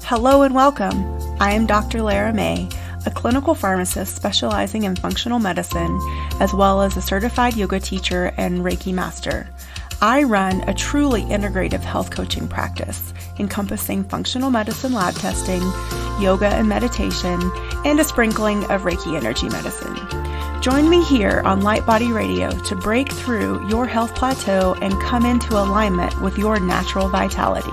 Hello and welcome. I am Dr. Lara May, a clinical pharmacist specializing in functional medicine, as well as a certified yoga teacher and Reiki master. I run a truly integrative health coaching practice, encompassing functional medicine lab testing, yoga and meditation, and a sprinkling of Reiki energy medicine. Join me here on Light Body Radio to break through your health plateau and come into alignment with your natural vitality.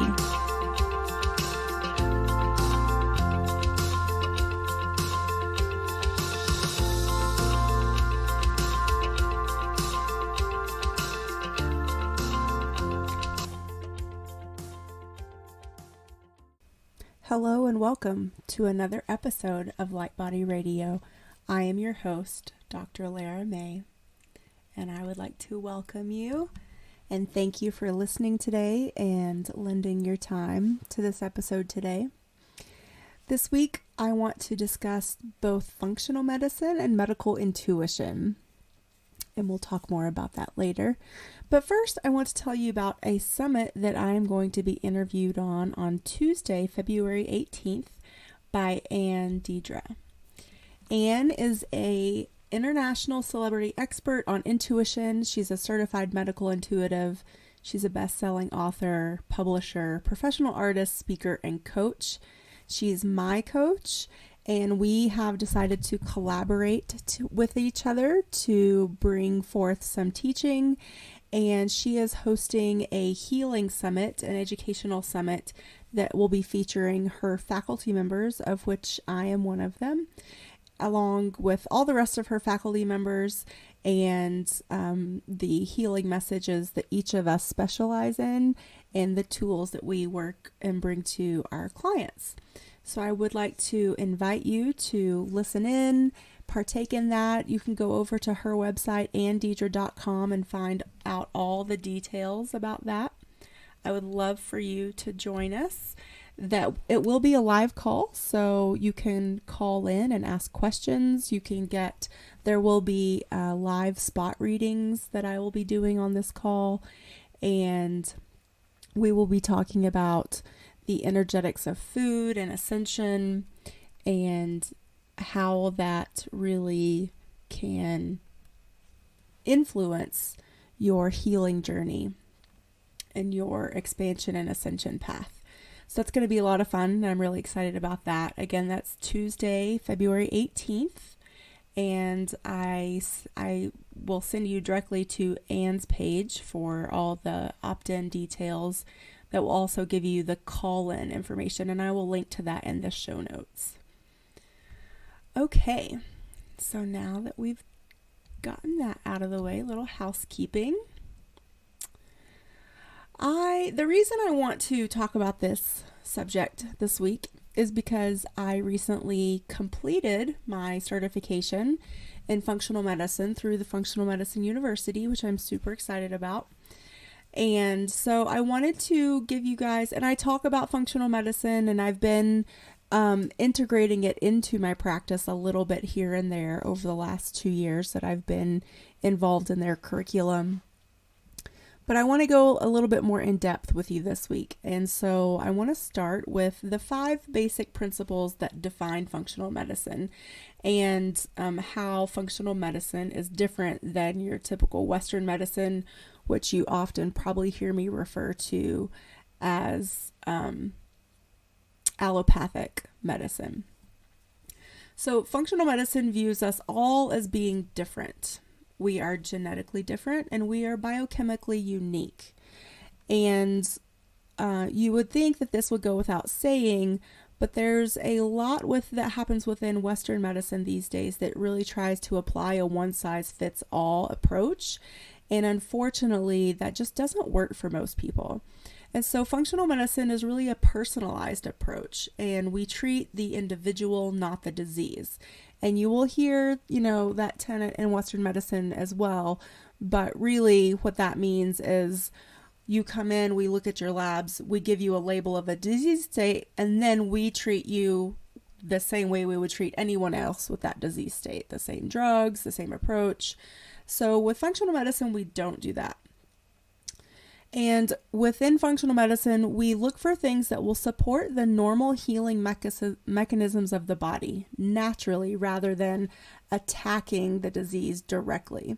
Hello and welcome to another episode of Light Body Radio. I am your host, Dr. Lara May, and I would like to welcome you and thank you for listening today and lending your time to this episode today. This week, I want to discuss both functional medicine and medical intuition, and we'll talk more about that later. But first, I want to tell you about a summit that I'm going to be interviewed on Tuesday, February 18th by Anne Deidre. Anne is an international celebrity expert on intuition. She's a certified medical intuitive. She's a best-selling author, publisher, professional artist, speaker, and coach. She's my coach, and we have decided to collaborate with each other to bring forth some teaching. And she is hosting a healing summit, an educational summit that will be featuring her faculty members, of which I am one of them, along with all the rest of her faculty members and the healing messages that each of us specialize in and the tools that we work and bring to our clients. So I would like to invite you to listen in, partake in that. You can go over to her website, annedeidre.com, and find out all the details about that. I would love for you to join us. That it will be a live call, so you can call in and ask questions. There will be live spot readings that I will be doing on this call, and we will be talking about the energetics of food and ascension and how that really can influence your healing journey and your expansion and ascension path. So that's going to be a lot of fun, and I'm really excited about that. Again, that's Tuesday, February 18th, and I will send you directly to Anne's page for all the opt-in details. That will also give you the call-in information, and I will link to that in the show notes. Okay, so now that we've gotten that out of the way, a little housekeeping. The reason I want to talk about this subject this week is because I recently completed my certification in functional medicine through the Functional Medicine University, which I'm super excited about. And so I wanted to give you guys, and I talk about functional medicine, and I've been integrating it into my practice a little bit here and there over the last 2 years that I've been involved in their curriculum. But I want to go a little bit more in depth with you this week. And so I want to start with the 5 basic principles that define functional medicine and how functional medicine is different than your typical Western medicine, which you often probably hear me refer to as allopathic medicine. So functional medicine views us all as being different. We are genetically different and we are biochemically unique. And you would think that this would go without saying, but there's a lot that happens within Western medicine these days that really tries to apply a one-size-fits-all approach. And unfortunately, that just doesn't work for most people. And so functional medicine is really a personalized approach, and we treat the individual, not the disease. And you will hear, that tenet in Western medicine as well. But really what that means is you come in, we look at your labs, we give you a label of a disease state, and then we treat you the same way we would treat anyone else with that disease state, the same drugs, the same approach. So with functional medicine, we don't do that. And within functional medicine, we look for things that will support the normal healing mechanisms of the body naturally rather than attacking the disease directly.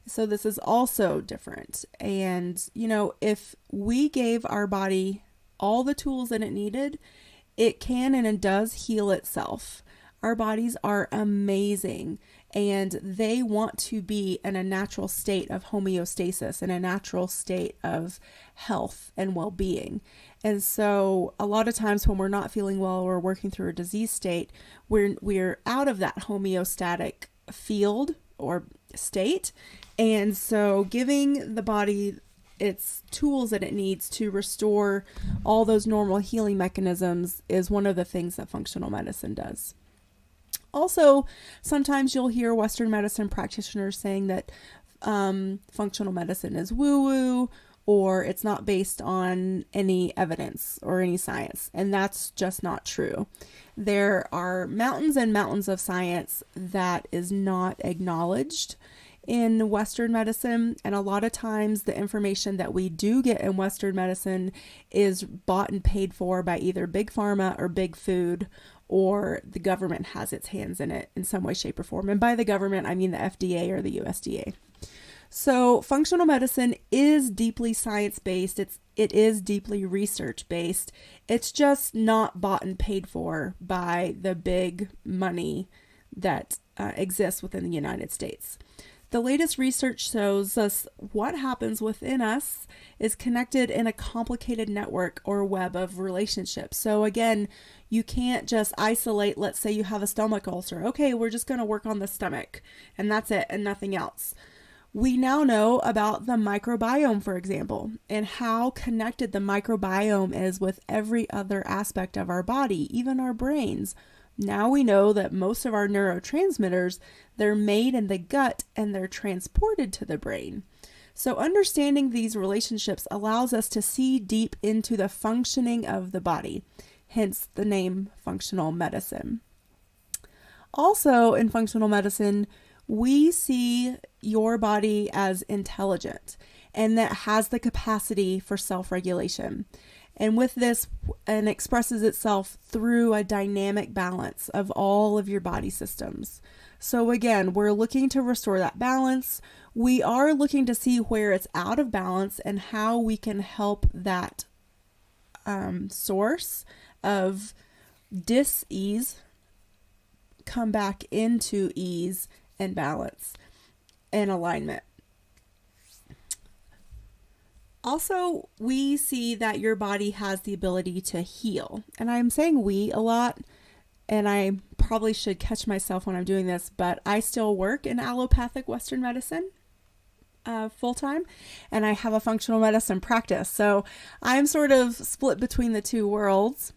So this is also different. And, if we gave our body all the tools that it needed, it can and it does heal itself. Our bodies are amazing, and they want to be in a natural state of homeostasis, in a natural state of health and well-being. And so a lot of times when we're not feeling well or working through a disease state, we're out of that homeostatic field or state. And so giving the body its tools that it needs to restore all those normal healing mechanisms is one of the things that functional medicine does. Also, sometimes you'll hear Western medicine practitioners saying that functional medicine is woo-woo, or it's not based on any evidence or any science. And that's just not true. There are mountains and mountains of science that is not acknowledged in Western medicine, and a lot of times the information that we do get in Western medicine is bought and paid for by either big pharma or big food, or the government has its hands in it in some way, shape, or form. And by the government, I mean the FDA or the USDA. So functional medicine is deeply science-based. It is deeply research-based. It's just not bought and paid for by the big money that exists within the United States. The latest research shows us what happens within us is connected in a complicated network or web of relationships. So again, you can't just isolate, let's say you have a stomach ulcer. Okay, we're just going to work on the stomach and that's it and nothing else. We now know about the microbiome, for example, and how connected the microbiome is with every other aspect of our body, even our brains. Now we know that most of our neurotransmitters, they're made in the gut and they're transported to the brain. So understanding these relationships allows us to see deep into the functioning of the body, hence the name functional medicine. Also in functional medicine, we see your body as intelligent and that has the capacity for self-regulation. And with this, and expresses itself through a dynamic balance of all of your body systems. So again, we're looking to restore that balance. We are looking to see where it's out of balance and how we can help that source of dis-ease come back into ease and balance and alignment. Also, we see that your body has the ability to heal. And I'm saying we a lot, and I probably should catch myself when I'm doing this, but I still work in allopathic Western medicine full-time, and I have a functional medicine practice. So I'm sort of split between the two worlds.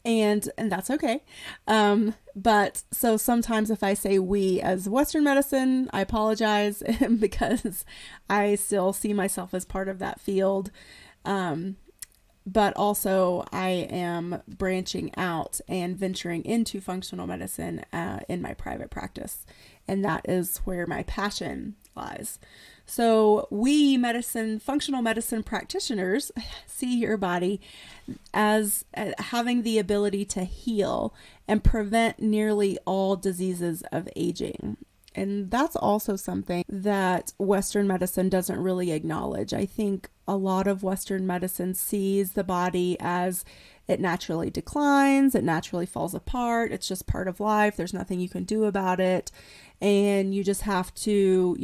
And that's okay. But so sometimes if I say we as Western medicine, I apologize because I still see myself as part of that field. But also I am branching out and venturing into functional medicine in my private practice. And that is where my passion lies. So we functional medicine practitioners see your body as having the ability to heal and prevent nearly all diseases of aging. And that's also something that Western medicine doesn't really acknowledge. I think a lot of Western medicine sees the body as it naturally declines, it naturally falls apart, it's just part of life, there's nothing you can do about it, and you just have to,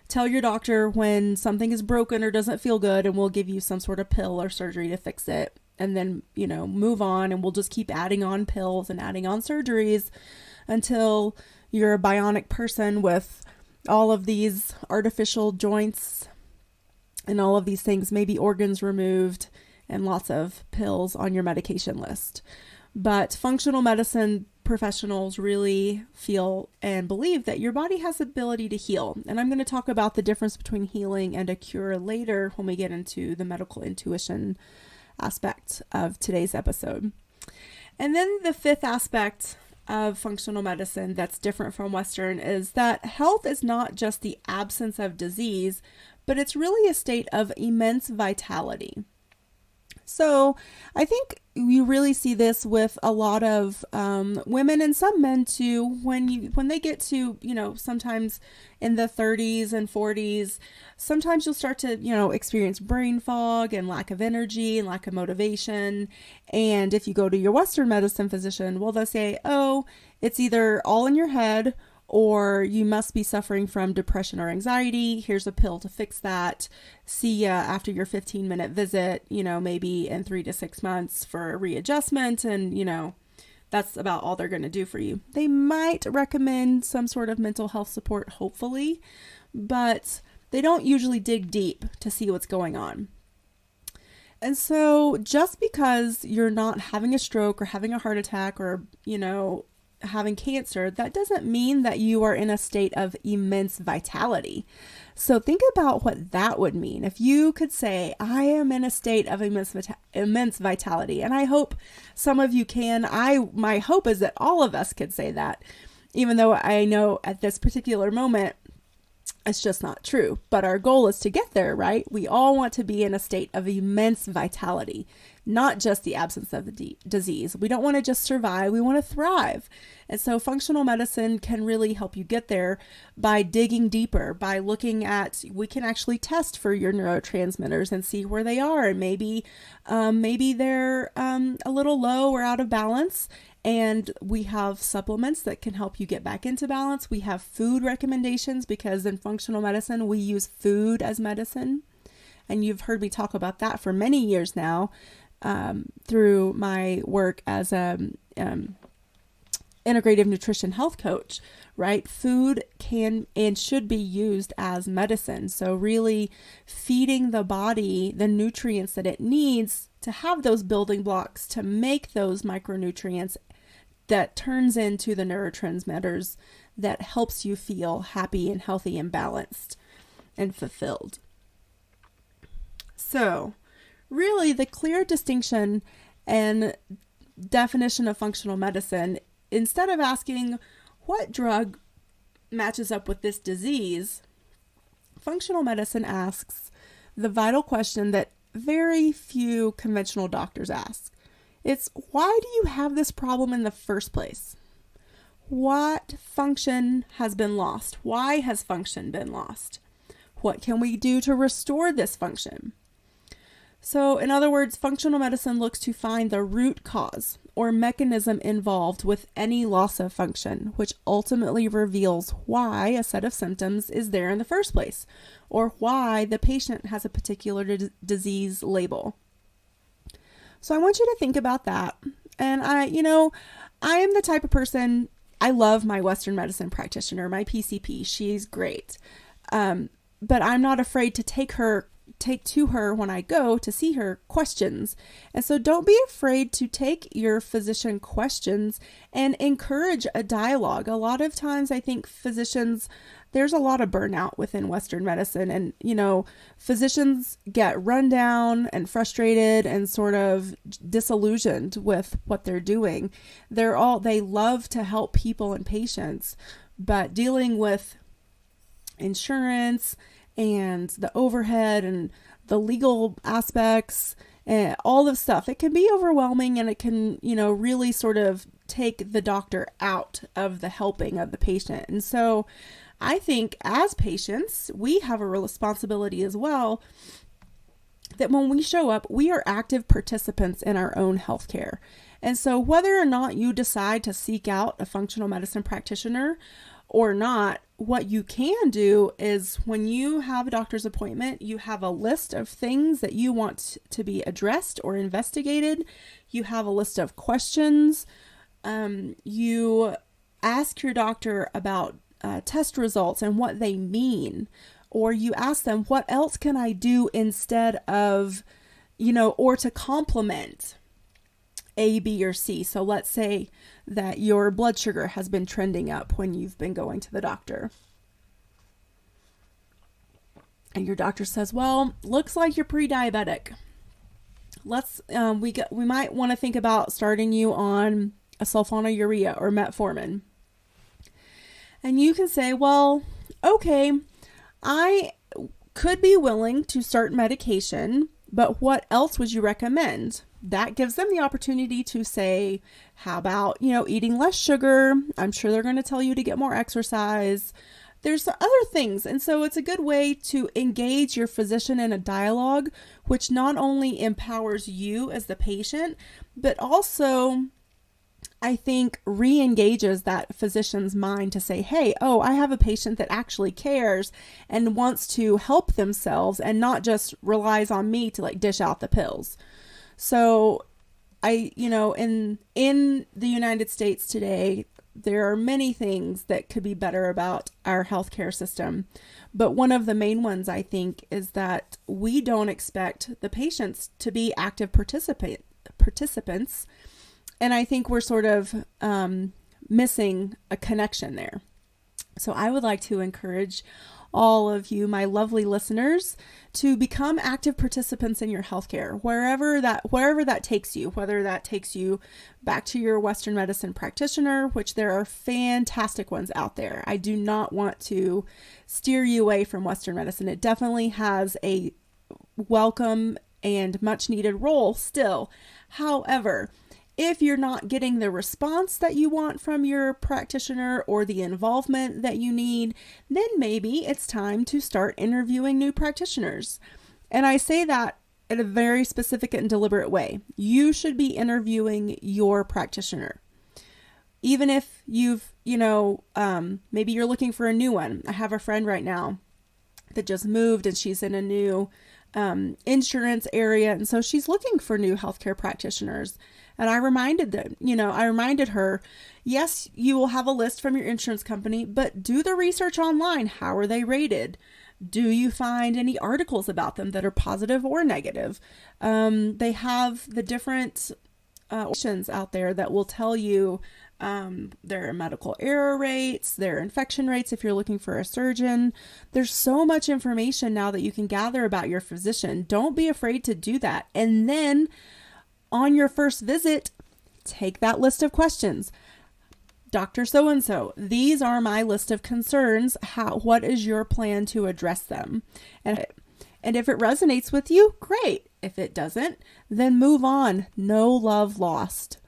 tell your doctor when something is broken or doesn't feel good, and we'll give you some sort of pill or surgery to fix it. And then, move on, and we'll just keep adding on pills and adding on surgeries until you're a bionic person with all of these artificial joints and all of these things, maybe organs removed and lots of pills on your medication list. But functional medicine professionals really feel and believe that your body has the ability to heal. And I'm going to talk about the difference between healing and a cure later when we get into the medical intuition aspect of today's episode. And then the fifth aspect of functional medicine that's different from Western is that health is not just the absence of disease, but it's really a state of immense vitality. So I think you really see this with a lot of women and some men too. When they get to, sometimes in the 30s and 40s, sometimes you'll start to, experience brain fog and lack of energy and lack of motivation. And if you go to your Western medicine physician, well, they'll say, oh, it's either all in your head, or you must be suffering from depression or anxiety. Here's a pill to fix that. See ya after your 15-minute visit, maybe in 3 to 6 months for a readjustment. And, that's about all they're going to do for you. They might recommend some sort of mental health support, hopefully, but they don't usually dig deep to see what's going on. And so just because you're not having a stroke or having a heart attack or, having cancer, that doesn't mean that you are in a state of immense vitality. So think about what that would mean. If you could say, I am in a state of immense vitality, and I hope some of you can. My hope is that all of us could say that, even though I know at this particular moment, it's just not true. But our goal is to get there, right? We all want to be in a state of immense vitality, not just the absence of the disease. We don't want to just survive. We want to thrive. And so functional medicine can really help you get there by digging deeper, by looking at, we can actually test for your neurotransmitters and see where they are. And maybe they're a little low or out of balance. And we have supplements that can help you get back into balance. We have food recommendations because in functional medicine, we use food as medicine. And you've heard me talk about that for many years now through my work as a integrative nutrition health coach, right? Food can and should be used as medicine. So really feeding the body the nutrients that it needs to have those building blocks to make those micronutrients that turns into the neurotransmitters that helps you feel happy and healthy and balanced and fulfilled. So really the clear distinction and definition of functional medicine, instead of asking what drug matches up with this disease, functional medicine asks the vital question that very few conventional doctors ask. It's, why do you have this problem in the first place? What function has been lost? Why has function been lost? What can we do to restore this function? So, in other words, functional medicine looks to find the root cause or mechanism involved with any loss of function, which ultimately reveals why a set of symptoms is there in the first place, or why the patient has a particular disease label. So I want you to think about that. And I am the type of person, I love my Western medicine practitioner, my PCP. She's great. But I'm not afraid to take to her when I go to see her questions. And so don't be afraid to take your physician questions and encourage a dialogue. A lot of times I think physicians, there's a lot of burnout within Western medicine, and, physicians get run down and frustrated and sort of disillusioned with what they're doing. They love to help people and patients, but dealing with insurance and the overhead and the legal aspects and all this stuff, it can be overwhelming, and it can, really sort of take the doctor out of the helping of the patient. And so I think as patients, we have a responsibility as well that when we show up, we are active participants in our own healthcare. And so whether or not you decide to seek out a functional medicine practitioner or not, what you can do is when you have a doctor's appointment, you have a list of things that you want to be addressed or investigated. You have a list of questions. You ask your doctor about test results and what they mean, or you ask them, what else can I do instead of, or to complement A, B, or C. So let's say that your blood sugar has been trending up when you've been going to the doctor. And your doctor says, well, looks like you're pre-diabetic. We might want to think about starting you on a sulfonylurea or metformin. And you can say, well, okay, I could be willing to start medication, but what else would you recommend? That gives them the opportunity to say, how about, eating less sugar? I'm sure they're going to tell you to get more exercise. There's other things. And so it's a good way to engage your physician in a dialogue, which not only empowers you as the patient, but also, I think, re-engages that physician's mind to say, hey, I have a patient that actually cares and wants to help themselves and not just relies on me to dish out the pills. So in the United States today, there are many things that could be better about our healthcare system. But one of the main ones, I think, is that we don't expect the patients to be active participants. And I think we're sort of missing a connection there. So I would like to encourage all of you, my lovely listeners, to become active participants in your healthcare, wherever that takes you, whether that takes you back to your Western medicine practitioner, which there are fantastic ones out there. I do not want to steer you away from Western medicine. It definitely has a welcome and much needed role still. However, if you're not getting the response that you want from your practitioner or the involvement that you need, then maybe it's time to start interviewing new practitioners. And I say that in a very specific and deliberate way. You should be interviewing your practitioner. Even if you've, maybe you're looking for a new one. I have a friend right now that just moved and she's in a new insurance area. And so she's looking for new healthcare practitioners. And I reminded her, yes, you will have a list from your insurance company, but do the research online. How are they rated? Do you find any articles about them that are positive or negative? They have the different options out there that will tell you their medical error rates, their infection rates if you're looking for a surgeon. There's so much information now that you can gather about your physician. Don't be afraid to do that. And then on your first visit, take that list of questions. Dr. So-and-so, these are my list of concerns. What is your plan to address them? And if it resonates with you, great. If it doesn't, then move on. No love lost.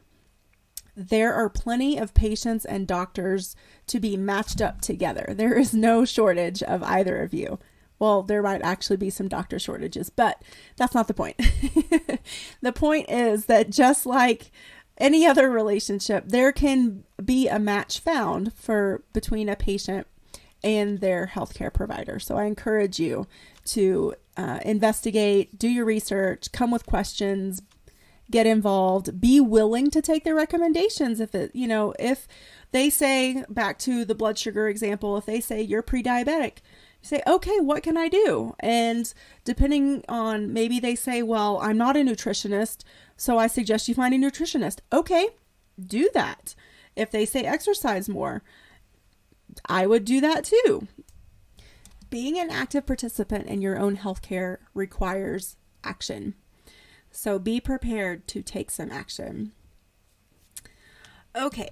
There are plenty of patients and doctors to be matched up together. There is no shortage of either of you. Well, there might actually be some doctor shortages, but that's not the point. The point is that just like any other relationship, there can be a match found between a patient and their healthcare provider. So I encourage you to investigate, do your research, come with questions, get involved, be willing to take their recommendations. If they say, back to the blood sugar example, if they say you're pre-diabetic, say, okay, what can I do? And depending on, maybe they say, well, I'm not a nutritionist, so I suggest you find a nutritionist. Okay, do that. If they say exercise more, I would do that too. Being an active participant in your own healthcare requires action. So be prepared to take some action. Okay,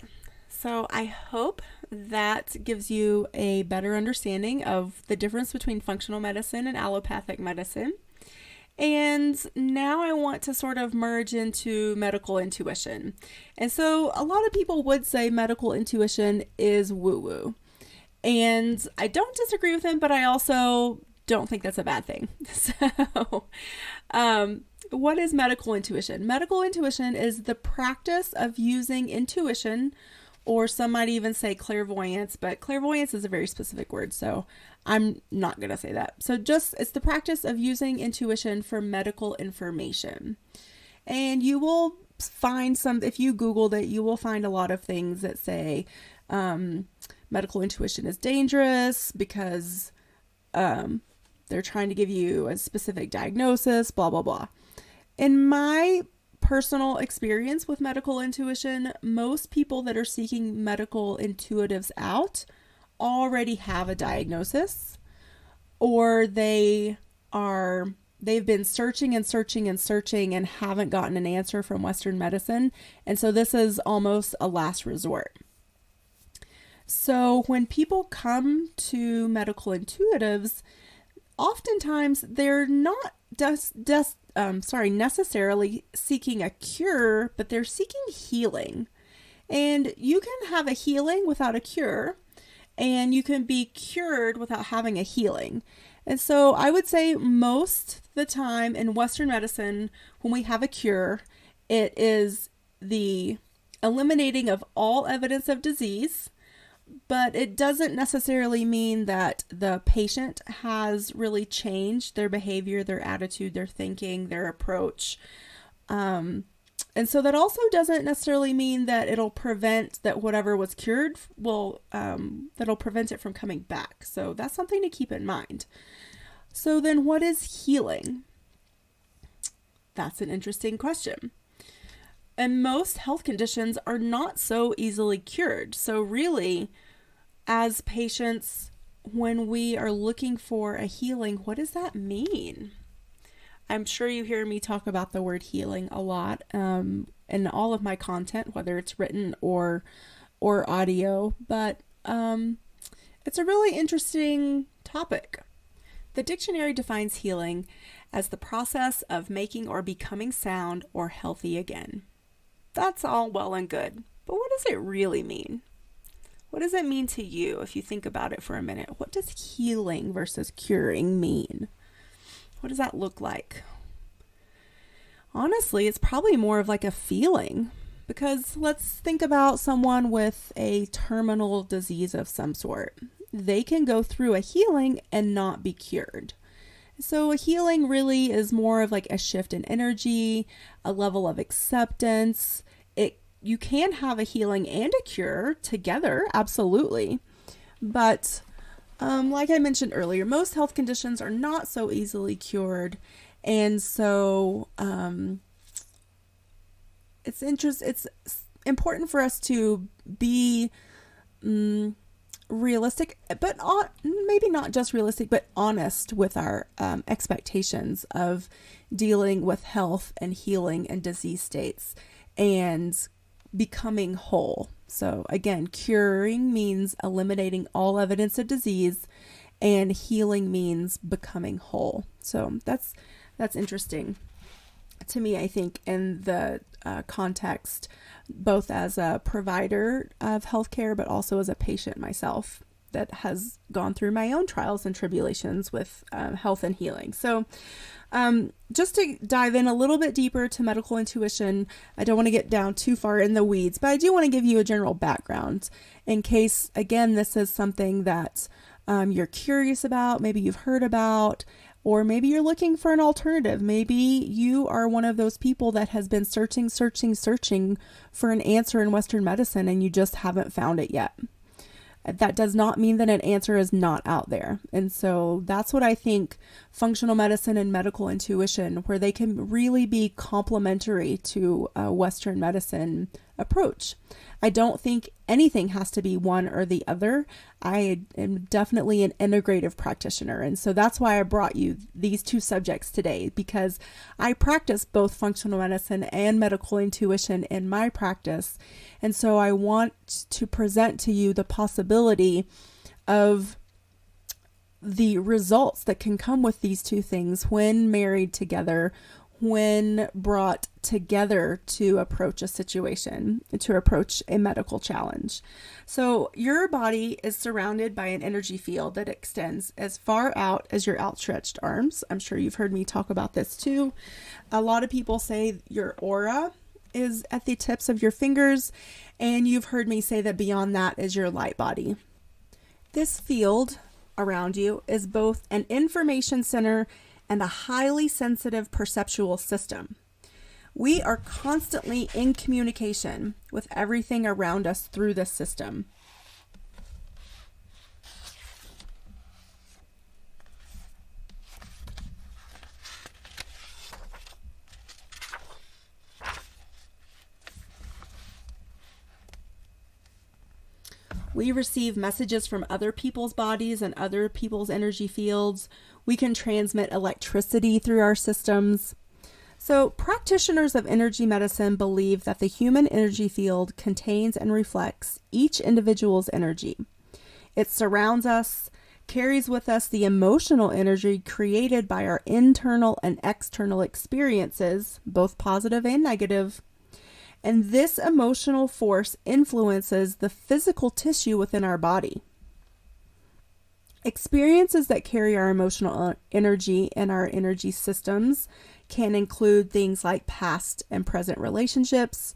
so I hope that gives you a better understanding of the difference between functional medicine and allopathic medicine. And now I want to sort of merge into medical intuition. And so a lot of people would say medical intuition is woo-woo. And I don't disagree with them, but I also don't think that's a bad thing. So, what is medical intuition? Medical intuition is the practice of using intuition, or some might even say clairvoyance, but clairvoyance is a very specific word, so I'm not going to say that. So it's the practice of using intuition for medical information. And you will find if you Googled it, you will find a lot of things that say medical intuition is dangerous because they're trying to give you a specific diagnosis, blah, blah, blah. In my personal experience with medical intuition, most people that are seeking medical intuitives out already have a diagnosis, or they've been searching and searching and searching and haven't gotten an answer from Western medicine. And so this is almost a last resort. So when people come to medical intuitives, oftentimes they're not necessarily seeking a cure, but they're seeking healing. And you can have a healing without a cure, and you can be cured without having a healing. And so I would say most of the time in Western medicine, when we have a cure, it is the eliminating of all evidence of disease, but it doesn't necessarily mean that the patient has really changed their behavior, their attitude, their thinking, their approach. And so that also doesn't necessarily mean that it'll prevent that whatever was cured that'll prevent it from coming back. So that's something to keep in mind. So then what is healing? That's an interesting question. And most health conditions are not so easily cured. So really, as patients, when we are looking for a healing, what does that mean? I'm sure you hear me talk about the word healing a lot in all of my content, whether it's written or audio, but it's a really interesting topic. The dictionary defines healing as the process of making or becoming sound or healthy again. That's all well and good, but what does it really mean? What does it mean to you if you think about it for a minute? What does healing versus curing mean? What does that look like? Honestly, it's probably more of like a feeling, because let's think about someone with a terminal disease of some sort. They can go through a healing and not be cured. So a healing really is more of like a shift in energy, a level of acceptance. You can have a healing and a cure together, absolutely. But like I mentioned earlier, most health conditions are not so easily cured. And so it's important for us to be realistic, but maybe not just realistic, but honest with our expectations of dealing with health and healing and disease states and becoming whole. So again, curing means eliminating all evidence of disease, and healing means becoming whole. So that's interesting to me, I think, in the context, both as a provider of healthcare, but also as a patient myself that has gone through my own trials and tribulations with health and healing. So just to dive in a little bit deeper to medical intuition, I don't want to get down too far in the weeds, but I do want to give you a general background in case, again, this is something that you're curious about, maybe you've heard about, or maybe you're looking for an alternative. Maybe you are one of those people that has been searching for an answer in Western medicine and you just haven't found it yet. That does not mean that an answer is not out there. And so that's what I think functional medicine and medical intuition, where they can really be complementary to a Western medicine approach. I don't think anything has to be one or the other. I am definitely an integrative practitioner. And so that's why I brought you these two subjects today, because I practice both functional medicine and medical intuition in my practice. And so I want to present to you the possibility of the results that can come with these two things when married together, when brought together to approach a situation, to approach a medical challenge. So your body is surrounded by an energy field that extends as far out as your outstretched arms. I'm sure you've heard me talk about this too. A lot of people say your aura is at the tips of your fingers, and you've heard me say that beyond that is your light body. This field around you is both an information center and a highly sensitive perceptual system. We are constantly in communication with everything around us through this system. We receive messages from other people's bodies and other people's energy fields. We can transmit electricity through our systems. So practitioners of energy medicine believe that the human energy field contains and reflects each individual's energy. It surrounds us, carries with us the emotional energy created by our internal and external experiences, both positive and negative. And this emotional force influences the physical tissue within our body. Experiences that carry our emotional energy and our energy systems can include things like past and present relationships,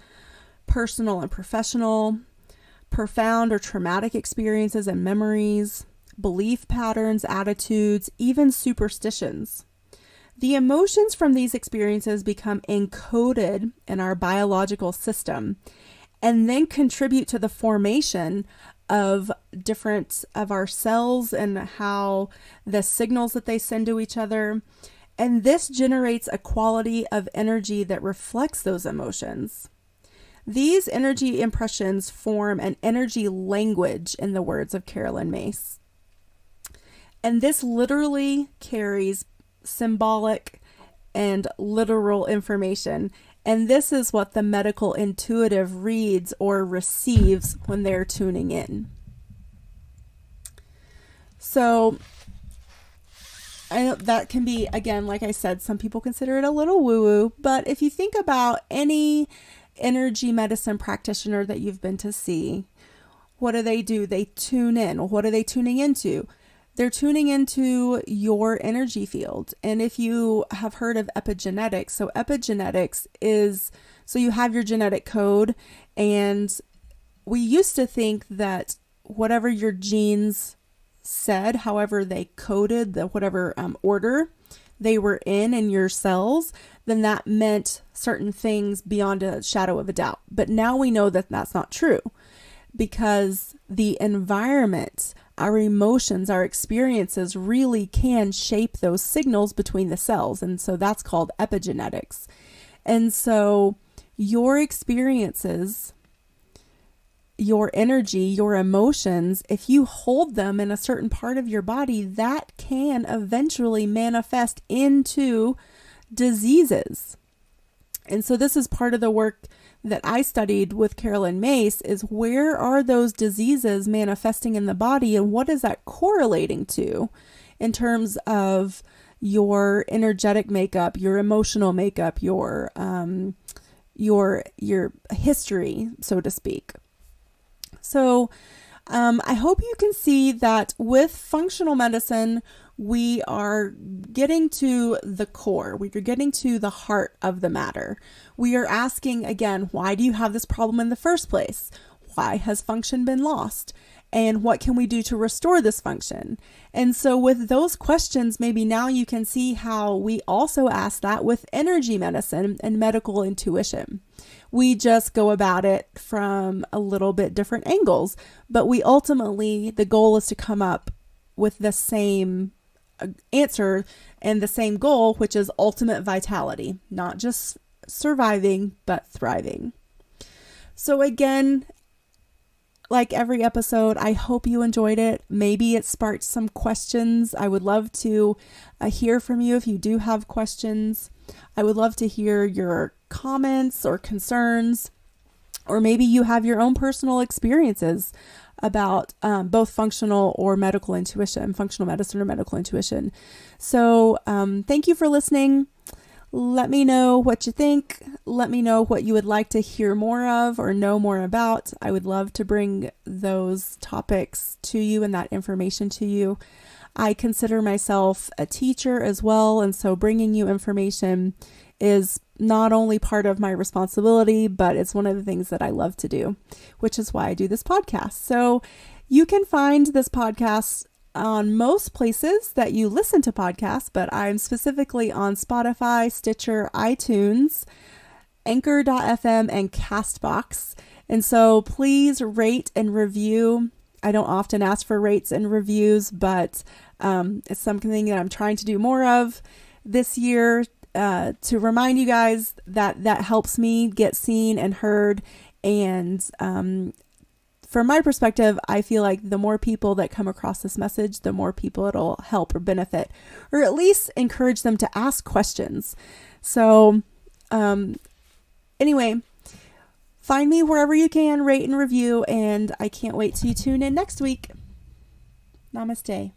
personal and professional, profound or traumatic experiences and memories, belief patterns, attitudes, even superstitions. The emotions from these experiences become encoded in our biological system and then contribute to the formation of different of our cells and how the signals that they send to each other. And this generates a quality of energy that reflects those emotions. These energy impressions form an energy language, in the words of Carolyn Myss. And this literally carries symbolic and literal information. And this is what the medical intuitive reads or receives when they're tuning in. So I know that can be, again, like I said, some people consider it a little woo-woo, but if you think about any energy medicine practitioner that you've been to see, what do? They tune in. What are they tuning into? They're tuning into your energy field. And if you have heard of epigenetics, so epigenetics is, so you have your genetic code, and we used to think that whatever your genes said, however they coded, whatever order they were in your cells, then that meant certain things beyond a shadow of a doubt. But now we know that that's not true, because the environment, our emotions, our experiences really can shape those signals between the cells. And so that's called epigenetics. And so your experiences, your energy, your emotions, if you hold them in a certain part of your body, that can eventually manifest into diseases. And so this is part of the work that I studied with Carolyn Myss, is where are those diseases manifesting in the body, and what is that correlating to in terms of your energetic makeup, your emotional makeup, your history, so to speak. So I hope you can see that with functional medicine, we are getting to the core. We are getting to the heart of the matter. We are asking, again, why do you have this problem in the first place? Why has function been lost? And what can we do to restore this function? And so with those questions, maybe now you can see how we also ask that with energy medicine and medical intuition. We just go about it from a little bit different angles, but we ultimately, the goal is to come up with the same answer and the same goal, which is ultimate vitality, not just surviving, but thriving. So again, like every episode, I hope you enjoyed it. Maybe it sparked some questions. I would love to hear from you if you do have questions. I would love to hear your comments or concerns, or maybe you have your own personal experiences about both functional or medical intuition, functional medicine or medical intuition. So thank you for listening. Let me know what you think. Let me know what you would like to hear more of or know more about. I would love to bring those topics to you and that information to you. I consider myself a teacher as well, and so bringing you information is not only part of my responsibility, but it's one of the things that I love to do, which is why I do this podcast. So you can find this podcast on most places that you listen to podcasts, but I'm specifically on Spotify, Stitcher, iTunes, Anchor.fm, and Castbox. And so please rate and review. I don't often ask for rates and reviews, but it's something that I'm trying to do more of this year, to remind you guys that helps me get seen and heard. And from my perspective, I feel like the more people that come across this message, the more people it'll help or benefit, or at least encourage them to ask questions. So anyway, find me wherever you can, rate and review, and I can't wait to tune in next week. Namaste.